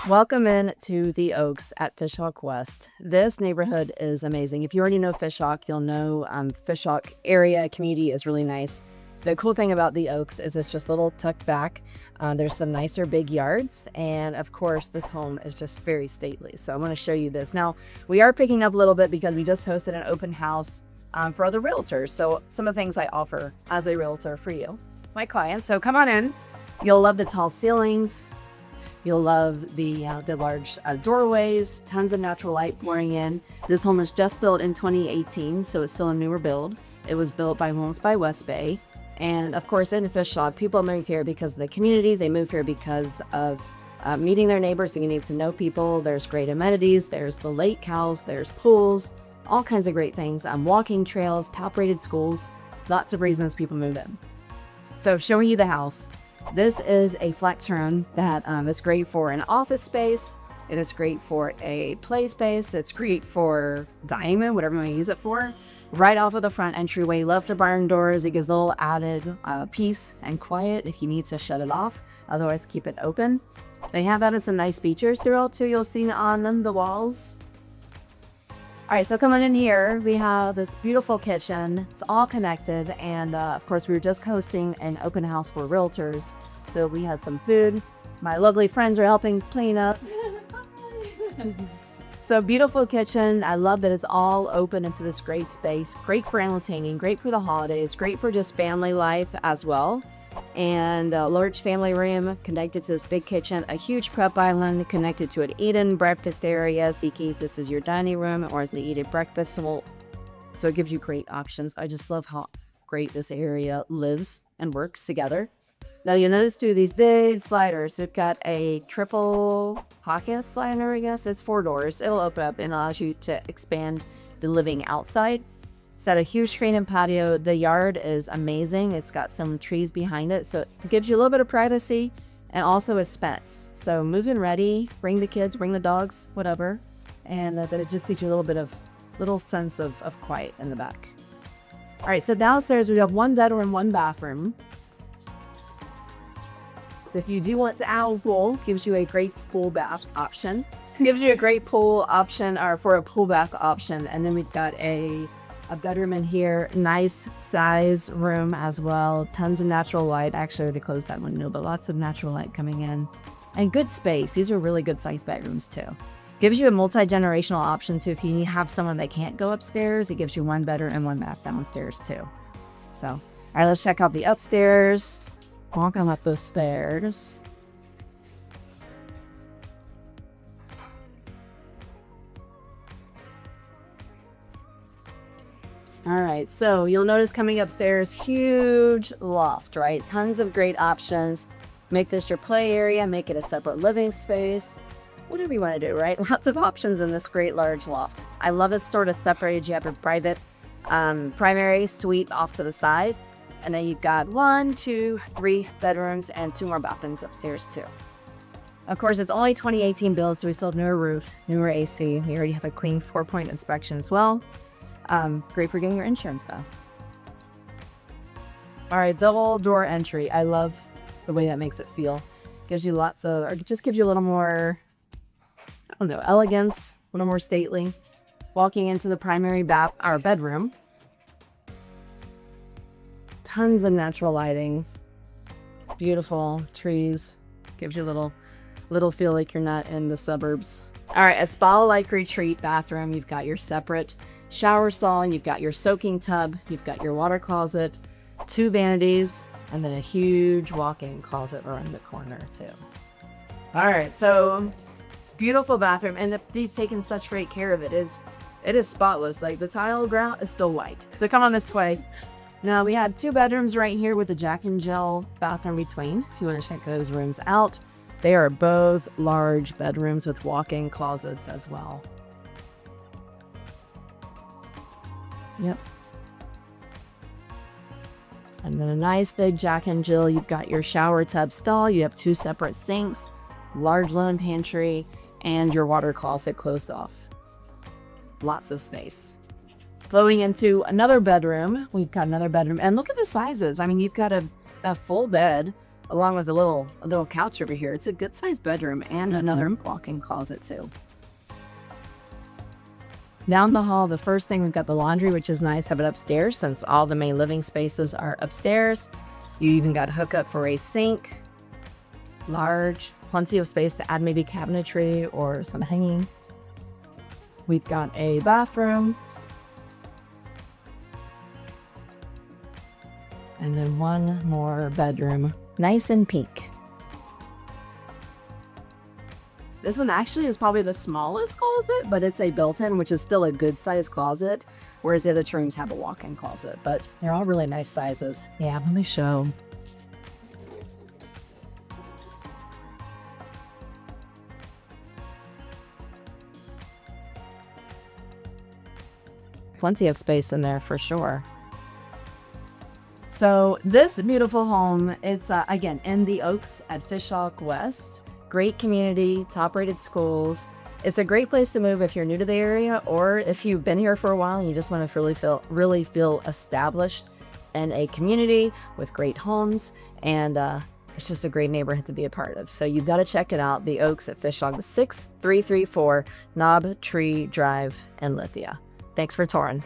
Welcome in to the Oaks at FishHawk West. This neighborhood is amazing. If you already know FishHawk, you'll know FishHawk area community is really nice. The cool thing about the Oaks is it's just a little tucked back. There's some nicer big yards, and of course this home is just very stately. So I'm going to show you this. Now we are picking up a little bit because we just hosted an open house for other realtors. So some of the things I offer as a realtor for you, my clients. So come on in. You'll love the tall ceilings. You'll love the large doorways, tons of natural light pouring in. This home was just built in 2018, so it's still a newer build. It was built by Homes by West Bay. And of course, in FishHawk, people move here because of the community. They move here because of meeting their neighbors, and you need to know people. There's great amenities. There's the lake house. There's pools, all kinds of great things. Walking trails, top-rated schools, lots of reasons people move in. So showing you the house. This is a flex room that is great for an office space. It is great for a play space. It's great for dining room, whatever you want to use it for. Right off of the front entryway, love the barn doors. It gives a little added peace and quiet if you need to shut it off. Otherwise, keep it open. They have added some nice features throughout too. You'll see on them the walls. All right, so coming in here, we have this beautiful kitchen. It's all connected. And of course, we were just hosting an open house for realtors. So we had some food. My lovely friends are helping clean up. So beautiful kitchen. I love that it's all open into this great space. Great for entertaining, great for the holidays, great for just family life as well. And a large family room connected to this big kitchen, a huge prep island connected to an eat-in breakfast area. So in case this is your dining room or as the eat-in breakfast. So it gives you great options. I just love how great this area lives and works together. Now you'll notice too these big sliders. We've got a triple pocket slider, I guess. It's 4 doors. It'll open up and allows you to expand the living outside. It's got a huge screen and patio. The yard is amazing. It's got some trees behind it, so it gives you a little bit of privacy and also a fence. So move in ready, bring the kids, bring the dogs, whatever, and that it just gives you a little sense of quiet in the back. All right, so downstairs we have 1 bedroom, 1 bathroom. So if you do want to add a pool, gives you a great pool bath option. Gives you a great pool option or for a pool bath option, and then we've got a bedroom in here, nice size room as well, tons of natural light. Actually, I already closed that window, but lots of natural light coming in and good space. These are really good size bedrooms too. Gives you a multi-generational option too. If you have someone that can't go upstairs, it gives you 1 bedroom and 1 bath downstairs too. So, all right, let's check out the upstairs. Walking up the stairs. All right, so you'll notice coming upstairs, huge loft, right? Tons of great options. Make this your play area, make it a separate living space, whatever you want to do, right? Lots of options in this great large loft. I love it sort of separated. You have a private primary suite off to the side, and then you've got 1, 2, 3 bedrooms and 2 more bathrooms upstairs too. Of course, it's only 2018 build, so we still have newer roof, newer AC. We already have a clean 4-point inspection as well. Great for getting your insurance though. All right, double door entry. I love the way that makes it feel. Gives you or just gives you a little more, I don't know, elegance, a little more stately. Walking into the primary bedroom. Tons of natural lighting. Beautiful trees. Gives you a little feel like you're not in the suburbs. All right, a spa-like retreat bathroom. You've got your separate shower stall, and you've got your soaking tub, you've got your water closet, 2 vanities, and then a huge walk-in closet around the corner too. All right, so beautiful bathroom, and they've taken such great care of it. It is spotless. Like the tile grout is still white. So come on this way. Now we have 2 bedrooms right here with a Jack and Jill bathroom between. If you want to check those rooms out, they are both large bedrooms with walk-in closets as well. Yep. And then a nice big Jack and Jill. You've got your shower tub stall. You have 2 separate sinks, large linen pantry, and your water closet closed off. Lots of space. Flowing into another bedroom. We've got another bedroom. And look at the sizes. I mean, you've got a full bed, along with a little couch over here. It's a good sized bedroom and another walk-in closet too. Down the hall, the first thing, we've got the laundry, which is nice. Have it upstairs since all the main living spaces are upstairs. You even got a hookup for a sink. Large, plenty of space to add maybe cabinetry or some hanging. We've got a bathroom. And then one more bedroom, nice and pink. This one actually is probably the smallest closet, but it's a built-in, which is still a good size closet, whereas the other two rooms have a walk-in closet, but they're all really nice sizes. Yeah, let me show. Plenty of space in there for sure. So this beautiful home, it's again in the Oaks at FishHawk West. Great community, top-rated schools. It's a great place to move if you're new to the area, or if you've been here for a while and you just want to really feel established in a community with great homes, and it's just a great neighborhood to be a part of. So you've got to check it out. The Oaks at FishHawk, 6334 Knob Tree Drive in Lithia. Thanks for touring.